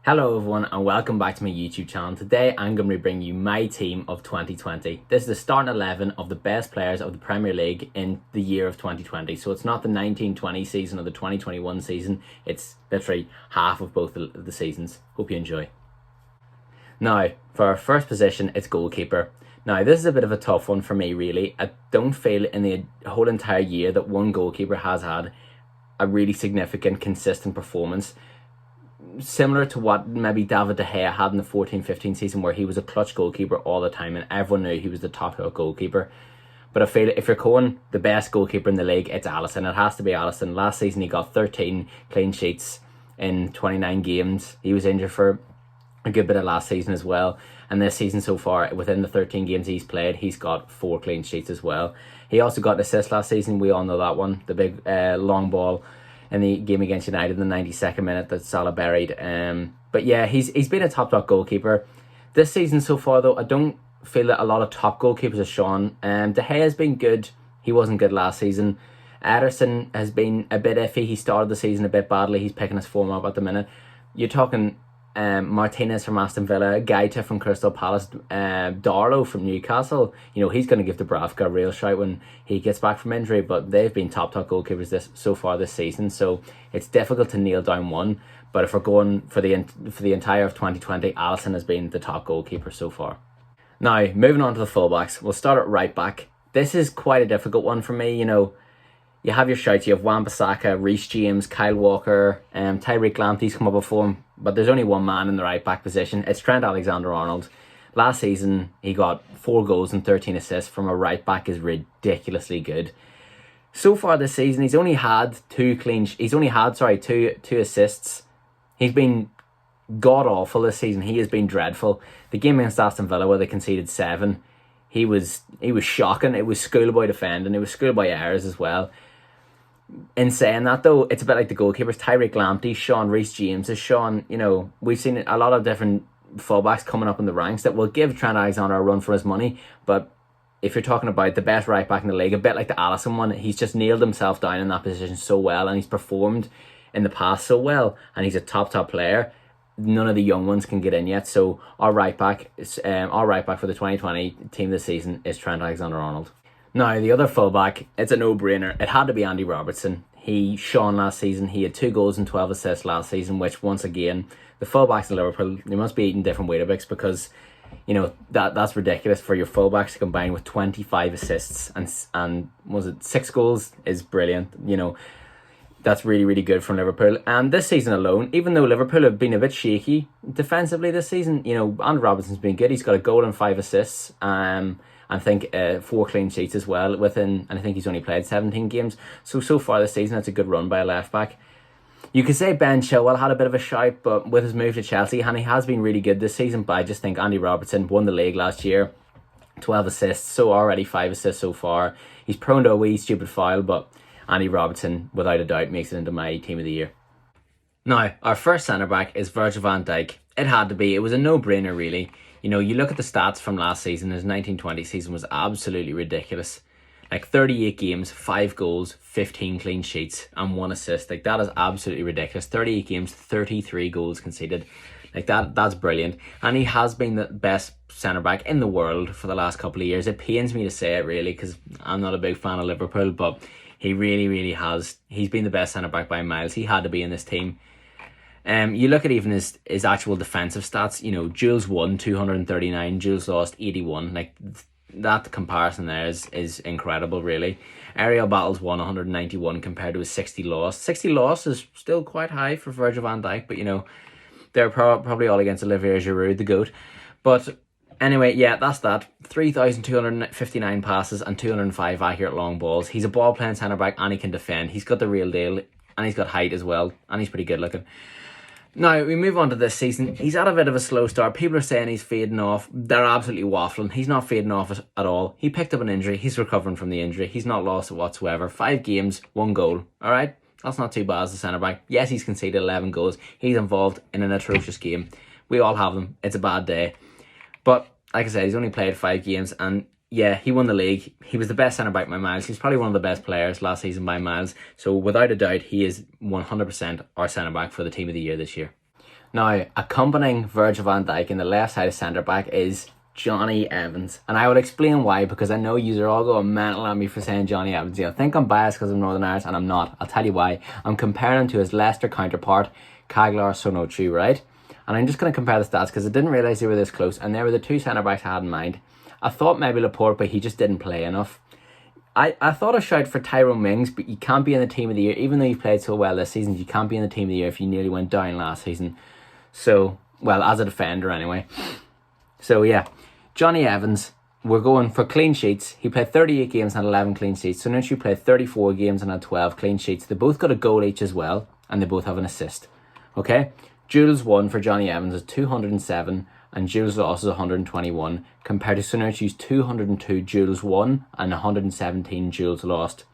Hello everyone and welcome back to my YouTube channel. Today I'm going to be bringing you my team of 2020. This is the starting 11 of the best players of the Premier League in the year of 2020. So it's not the 1920 season or the 2021 season. It's literally half of both the seasons. Hope you enjoy. Now, for our first position, it's goalkeeper. Now, this is a bit of a tough one for me, really. I don't feel in the whole entire year that one goalkeeper has had a really significant, consistent performance. Similar to what maybe David De Gea had in the 14-15 season, where he was a clutch goalkeeper all the time and everyone knew he was the top goalkeeper. But I feel if you're going the best goalkeeper in the league, it's Alisson. It has to be Alisson. Last season he got 13 clean sheets in 29 games. He was injured for a good bit of last season as well. And this season so far, within the 13 games he's played, he's got 4 clean sheets as well. He also got an assist last season. We all know that one. The big long ball in the game against United in the 92nd minute that Salah buried. But yeah, he's been a top goalkeeper. This season so far though, I don't feel that a lot of top goalkeepers have shown. De Gea has been good. He wasn't good last season. Ederson has been a bit iffy. He started the season a bit badly. He's picking his form up at the minute. You're talking Martinez from Aston Villa, Gaeta from Crystal Palace, Darlow from Newcastle. You know, he's going to give Dubravka a real shout when he gets back from injury, but they've been top goalkeepers so far this season, so it's difficult to nail down one. But if we're going for the entire of 2020, Alisson has been the top goalkeeper so far. Now, moving on to the fullbacks, we'll start at right back. This is quite a difficult one for me. You know, you have your shouts. You have Wan-Bissaka, Reece James, Kyle Walker, Tyreek Lamptey's come up with form, but there's only one man in the right back position. It's Trent Alexander-Arnold. Last season he got 4 goals and 13 assists from a right back is ridiculously good. So far this season he's only had 2 assists. He's been god awful this season. He has been dreadful. The game against Aston Villa where they conceded 7, he was shocking. It was schoolboy defending. It was schoolboy errors as well. In saying that though, it's a bit like the goalkeepers. Tyreek Lamptey, Sean, Reece James is Sean. You know, we've seen a lot of different fullbacks coming up in the ranks that will give Trent Alexander a run for his money. But if you're talking about the best right back in the league, a bit like the Alisson one, he's just nailed himself down in that position so well, and he's performed in the past so well, and he's a top player. None of the young ones can get in yet. So our right back for the 2020 team this season is Trent Alexander-Arnold. Now, the other fullback, it's a no-brainer. It had to be Andy Robertson. He shone last season. He had 2 goals and 12 assists last season, which once again, the fullbacks in Liverpool, they must be eating different Weetabix because, you know, that's ridiculous for your fullbacks to combine with 25 assists and was it 6 goals is brilliant. You know, that's really good from Liverpool. And this season alone, even though Liverpool have been a bit shaky defensively this season, you know, Andy Robertson's been good. He's got a goal and 5 assists. I think 4 clean sheets as well and I think he's only played 17 games. So far this season, that's a good run by a left back. You could say Ben Chilwell had a bit of a shout, but with his move to Chelsea, and he has been really good this season, but I just think Andy Robertson won the league last year. 12 assists, so already 5 assists so far. He's prone to a wee stupid foul, but Andy Robertson, without a doubt, makes it into my team of the year. Now, our first centre-back is Virgil van Dijk. It had to be. It was a no-brainer, really. You know, you look at the stats from last season, his 1920 season was absolutely ridiculous. Like 38 games, 5 goals, 15 clean sheets, and 1 assist. Like, that is absolutely ridiculous. 38 games, 33 goals conceded. Like, that's brilliant. And he has been the best centre-back in the world for the last couple of years. It pains me to say it, really, because I'm not a big fan of Liverpool, but he really has. He's been the best centre-back by miles. He had to be in this team. You look at even his actual defensive stats, you know, duels won 239, duels lost 81. Like, that comparison there is incredible, really. Aerial battles won 191 compared to his 60 loss. 60 loss is still quite high for Virgil van Dijk, but, you know, they're probably all against Olivier Giroud, the GOAT. But anyway, yeah, that's that. 3,259 passes and 205 accurate long balls. He's a ball-playing centre-back and he can defend. He's got the real deal and he's got height as well and he's pretty good looking. Now, we move on to this season. He's had a bit of a slow start. People are saying he's fading off. They're absolutely waffling. He's not fading off at all. He picked up an injury. He's recovering from the injury. He's not lost it whatsoever. 5 games, 1 goal. All right? That's not too bad as a centre-back. Yes, he's conceded 11 goals. He's involved in an atrocious game. We all have them. It's a bad day. But, like I said, he's only played 5 games and yeah, he won the league. He was the best centre-back by miles. He's probably one of the best players last season by miles. So without a doubt, he is 100% our centre-back for the team of the year this year. Now, accompanying Virgil van Dijk in the left side of centre-back is Johnny Evans. And I will explain why, because I know you are all going mental at me for saying Johnny Evans. I think I'm biased because I'm Northern Irish, and I'm not. I'll tell you why. I'm comparing him to his Leicester counterpart, Caglar Sonochu, right? And I'm just going to compare the stats because I didn't realise they were this close, and they were the two centre-backs I had in mind. I thought maybe Laporte, but he just didn't play enough. I thought a shout for Tyrone Mings, but you can't be in the team of the year. Even though you've played so well this season, you can't be in the team of the year if you nearly went down last season. So, well, as a defender anyway. So, yeah. Johnny Evans, we're going for clean sheets. He played 38 games and had 11 clean sheets. Sonucci played 34 games and had 12 clean sheets. They both got a goal each as well, and they both have an assist. Okay? Duels won for Johnny Evans is 207, and duels lost is 121, compared to Sonucci's 202 duels won and 117 duels lost.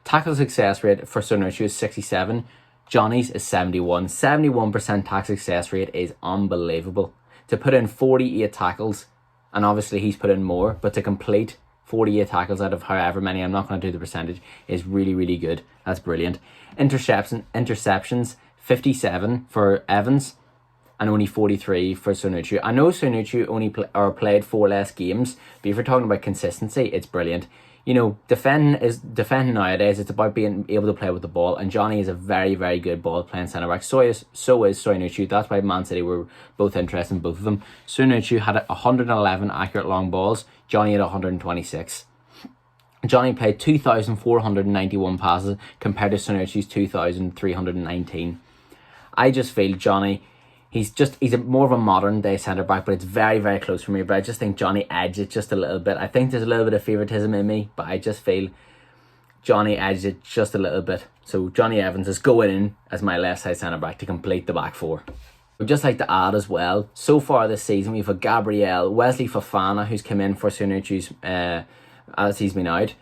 Tackle success rate for Sonucci is 67. Johnny's is 71. 71% tackle success rate is unbelievable. To put in 48 tackles, and obviously he's put in more, but to complete 48 tackles out of however many, I'm not going to do the percentage, is really, really good. That's brilliant. Interceptions, 57 for Evans, and only 43 for Sonucci. I know Sonucci only played 4 less games, but if you're talking about consistency, it's brilliant. You know, defending nowadays, it's about being able to play with the ball, and Johnny is a very, very good ball playing centre back. So is Sonucci. That's why Man City were both interested in both of them. Sonucci had 111 accurate long balls. Johnny had 126. Johnny played 2,491 passes compared to Sonucci's 2,319. I just feel Johnny, he's more of a modern day centre back, but it's very, very close for me. But I just think Johnny edged it just a little bit. I think there's a little bit of favouritism in me, but I just feel Johnny edged it just a little bit. So Johnny Evans is going in as my left side centre back to complete the back four. I'd just like to add as well, so far this season we've got Gabriel, Wesley Fofana, who's come in for Sonucci's as he's been out.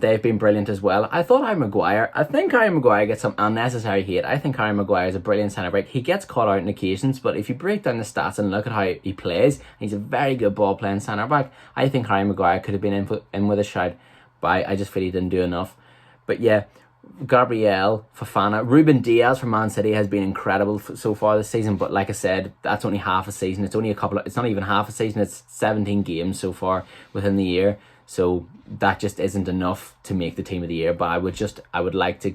They've been brilliant as well. I think Harry Maguire gets some unnecessary hate. I think Harry Maguire is a brilliant centre back. He gets caught out on occasions, but if you break down the stats and look at how he plays, he's a very good ball playing centre back. I think Harry Maguire could have been in with a shout, but I just feel he didn't do enough. But yeah, Gabriel, Fofana, Ruben Diaz from Man City has been incredible so far this season. But like I said, that's only half a season. It's not even half a season. It's 17 games so far within the year. So that just isn't enough to make the team of the year. But I would like to,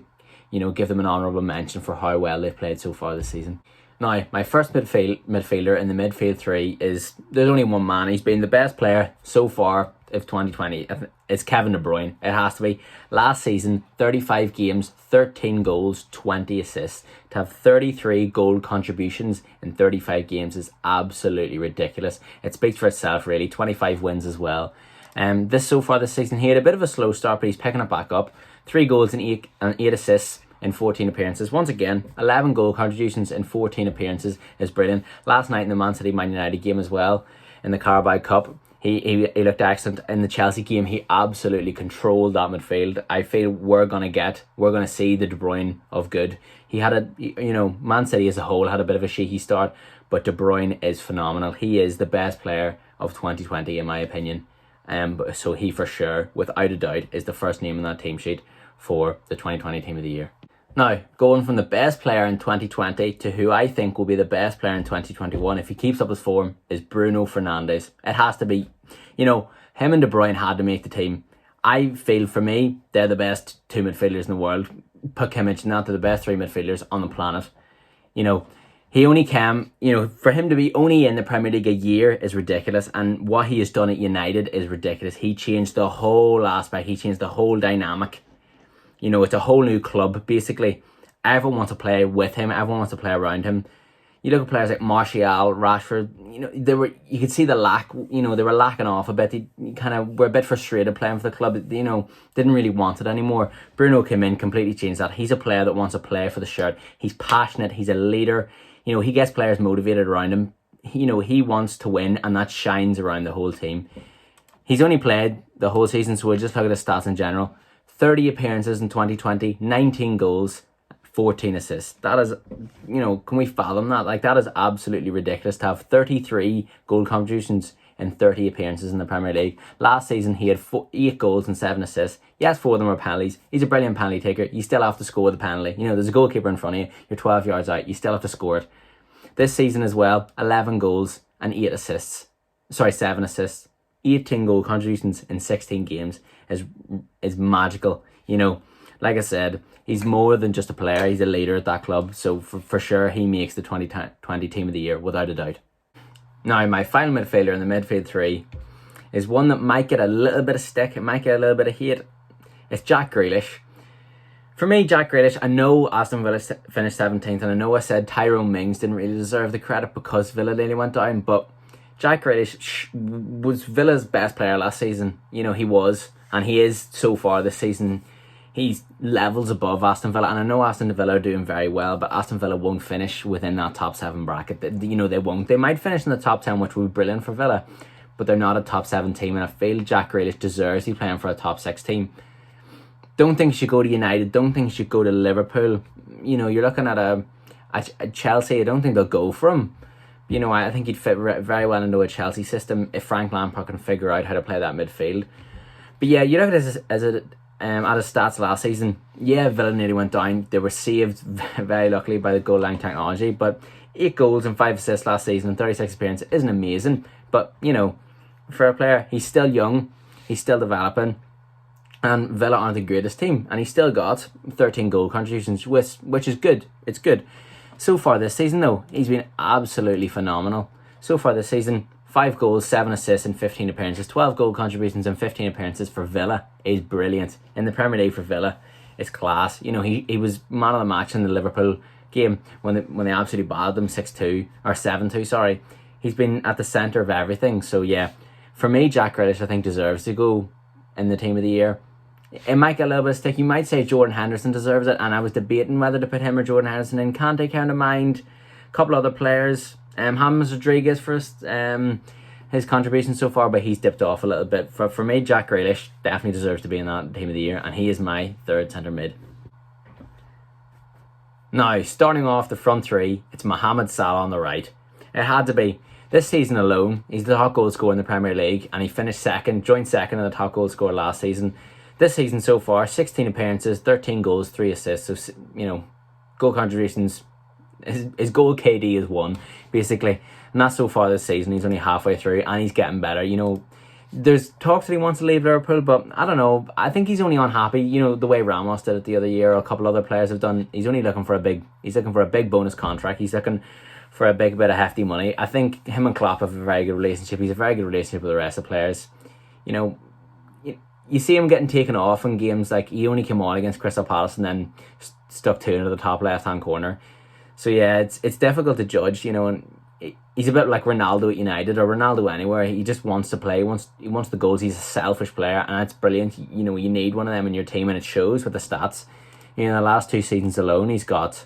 give them an honourable mention for how well they've played so far this season. Now, my first midfielder in the midfield three there's only one man. He's been the best player so far of 2020. It's Kevin De Bruyne. It has to be. Last season, 35 games, 13 goals, 20 assists. To have 33 goal contributions in 35 games is absolutely ridiculous. It speaks for itself, really. 25 wins as well. So far this season, he had a bit of a slow start, but he's picking it back up. 3 goals and 8 assists in 14 appearances. Once again, 11 goal contributions in 14 appearances is brilliant. Last night in the Man City Man United game as well, in the Carabao Cup, he looked excellent. In the Chelsea game, he absolutely controlled that midfield. I feel we're going to see the De Bruyne of good. He had Man City as a whole had a bit of a shaky start, but De Bruyne is phenomenal. He is the best player of 2020 in my opinion. So he for sure, without a doubt, is the first name in that team sheet for the 2020 Team of the Year. Now, going from the best player in 2020 to who I think will be the best player in 2021, if he keeps up his form, is Bruno Fernandes. It has to be. Him and De Bruyne had to make the team. I feel, for me, they're the best 2 midfielders in the world. Put Kimmich, not the best 3 midfielders on the planet. He only came, for him to be only in the Premier League a year is ridiculous. And what he has done at United is ridiculous. He changed the whole aspect. He changed the whole dynamic. It's a whole new club, basically. Everyone wants to play with him. Everyone wants to play around him. You look at players like Martial, Rashford, you could see the lack, they were lacking off a bit. They kind of were a bit frustrated playing for the club, didn't really want it anymore. Bruno came in, completely changed that. He's a player that wants to play for the shirt. He's passionate. He's a leader. He gets players motivated around him. He wants to win, and that shines around the whole team. He's only played the whole season, so we'll just look at his stats in general. 30 appearances in 2020, 19 goals, 14 assists. That is, can we fathom that? That is absolutely ridiculous to have 33 goal contributions in 30 appearances in the Premier League. Last season, he had 8 goals and 7 assists. Yes, 4 of them were penalties. He's a brilliant penalty taker. You still have to score the penalty. There's a goalkeeper in front of you. You're 12 yards out. You still have to score it. This season as well, 11 goals and 8 assists. Sorry, 7 assists. 18 goal contributions in 16 games is magical. You know, like I said, he's more than just a player. He's a leader at that club. So for sure, he makes the 2020 team of the year without a doubt. Now, my final midfielder in the midfield three is one that might get a little bit of stick. It might get a little bit of hate. It's Jack Grealish. For me, Jack Grealish, I know Aston Villa finished 17th, and I know I said Tyrone Mings didn't really deserve the credit because Villa nearly went down, but Jack Grealish was Villa's best player last season. You know, he was, and he is so far this season. He's levels above Aston Villa, and I know Aston Villa are doing very well, but Aston Villa won't finish within that top 7 bracket. You know, they won't. They might finish in the top 10, which would be brilliant for Villa, but they're not a top 7 team, and I feel Jack Grealish deserves to be playing for a top 6 team. Don't think he should go to United. Don't think he should go to Liverpool. You know, you're looking at a Chelsea. I don't think they'll go for him. You know, I think he'd fit very well into a Chelsea system if Frank Lampard can figure out how to play that midfield. But yeah, you look at his stats last season. Yeah, Villa nearly went down. They were saved very luckily by the goal line technology. But 8 goals and 5 assists last season and 36 appearances isn't amazing. But, you know, for a player, he's still young. He's still developing. And Villa aren't the greatest team. And he's still got 13 goal contributions, which is good. It's good. So far this season, though, he's been absolutely phenomenal. So far this season, 5 goals, 7 assists and 15 appearances. 12 goal contributions and 15 appearances for Villa is brilliant. In the Premier League for Villa, it's class. You know, he was man of the match in the Liverpool game when they absolutely battered them 6-2 or 7-2, sorry. He's been at the centre of everything. So yeah, for me, Jack Grealish, I think, deserves to go in the team of the year. It might get a little bit of stick. You might say Jordan Henderson deserves it, and I was debating whether to put him or Jordan Henderson in. Can't take out of mind a couple other players. James Rodriguez first, his contribution so far, but he's dipped off a little bit. For me, Jack Grealish definitely deserves to be in that team of the year, and he is my third centre mid. Now, starting off the front three, it's Mohamed Salah on the right. It had to be. This season alone, he's the top goal scorer in the Premier League, and he finished joint second in the top goal scorer last season. This season so far, 16 appearances, 13 goals, 3 assists. So, you know, goal contributions, his goal KD is 1, basically. And that's so far this season. He's only halfway through, and he's getting better. You know, there's talks that he wants to leave Liverpool, but I don't know. I think he's only unhappy, you know, the way Ramos did it the other year, or a couple other players have done. He's only looking for a big bonus contract. He's looking for a big bit of hefty money. I think him and Klopp have a very good relationship. He's a very good relationship with the rest of the players. You know, you see him getting taken off in games, like he only came on against Crystal Palace and then stuck 2 into the top left-hand corner. So yeah, it's difficult to judge, you know, and he's a bit like Ronaldo at United or Ronaldo anywhere. He just wants to play, he wants the goals. He's a selfish player, and it's brilliant. You know, you need one of them in your team, and it shows with the stats. You know, the last 2 seasons alone, he's got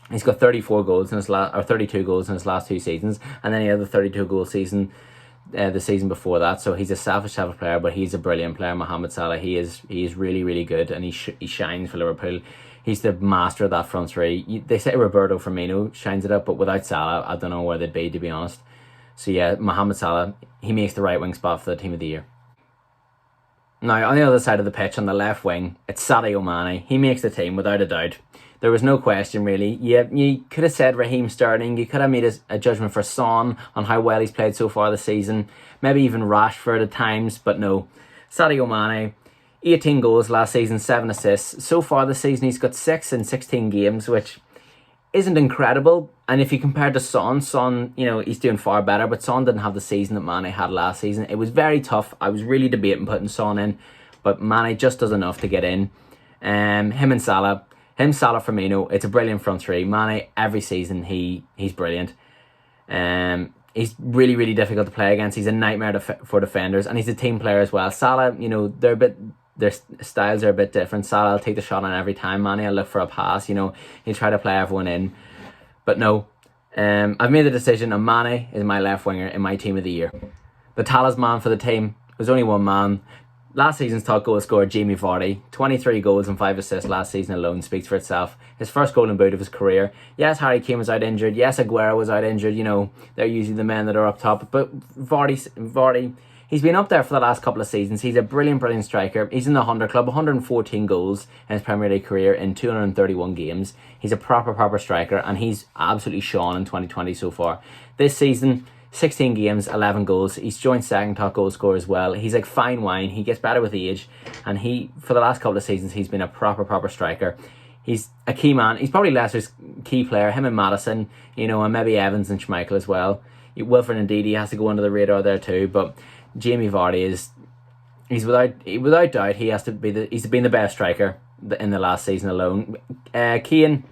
34 goals in his 32 goals in his last 2 seasons, and then he had the 32 goal season the season before that. So he's a selfish player, but he's a brilliant player. Mohamed Salah, he is really, really good, and he shines for Liverpool. He's the master of that front three. They say Roberto Firmino shines it up, but without Salah, I don't know where they'd be, to be honest. So yeah, Mohamed Salah, he makes the right wing spot for the team of the year. Now, on the other side of the pitch, on the left wing, it's Sadio Mane. He makes the team without a doubt. There was no question, really. You could have said Raheem Sterling. You could have made a judgment for Son on how well he's played so far this season. Maybe even Rashford at times, but no. Sadio Mane, 18 goals last season, 7 assists. So far this season, he's got 6 in 16 games, which isn't incredible. And if you compare to Son, you know, he's doing far better, but Son didn't have the season that Mane had last season. It was very tough. I was really debating putting Son in, but Mane just does enough to get in. Him, Salah, Firmino, it's a brilliant front three. Mane, every season, he's brilliant. He's really, really difficult to play against. He's a nightmare for defenders, and he's a team player as well. Salah, you know, their styles are a bit different. Salah will take the shot on every time. Mane will look for a pass, you know, he'll try to play everyone in. But no, I've made the decision, and Mane is my left winger in my team of the year. The talisman for the team was only one man. Last season's top goal scorer, Jamie Vardy, 23 goals and 5 assists last season alone speaks for itself. His first golden boot of his career. Yes, Harry Kane was out injured. Yes, Aguero was out injured. You know, they're usually the men that are up top. But Vardy, He's been up there for the last couple of seasons. He's a brilliant striker. He's in the 100 club, 114 goals in his Premier League career in 231 games. He's a proper striker, and he's absolutely shone in 2020 so far. This season, 16 games, 11 goals. He's joint second top goal scorer as well. He's like fine wine. He gets better with age, and for the last couple of seasons, he's been a proper striker. He's a key man. He's probably Leicester's key player. Him and Maddison, and maybe Evans and Schmeichel as well. Wilfred Ndidi has to go under the radar there too, but Jamie Vardy he's without doubt he's been the best striker in the last season alone. Keane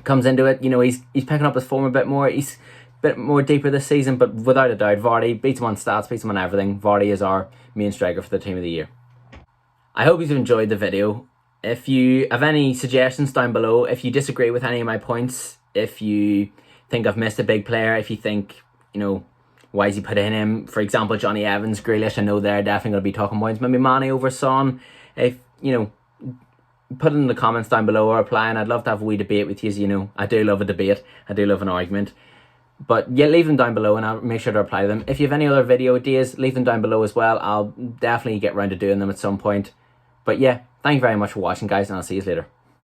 comes into it, he's picking up his form a bit more. He's a bit more deeper this season, but without a doubt, Vardy beats him on stats, beats him on everything. Vardy is our main striker for the team of the year. I hope you've enjoyed the video. If you have any suggestions down below, if you disagree with any of my points, if you think I've missed a big player, if you think, why is he put in him? For example, Johnny Evans, Grealish, I know they're definitely going to be talking points. Maybe Mane over Son. If, put it in the comments down below or reply, and I'd love to have a wee debate with you. I do love a debate. I do love an argument. But yeah, leave them down below and I'll make sure to reply to them. If you have any other video ideas, leave them down below as well. I'll definitely get round to doing them at some point. But yeah, thank you very much for watching, guys, and I'll see you later.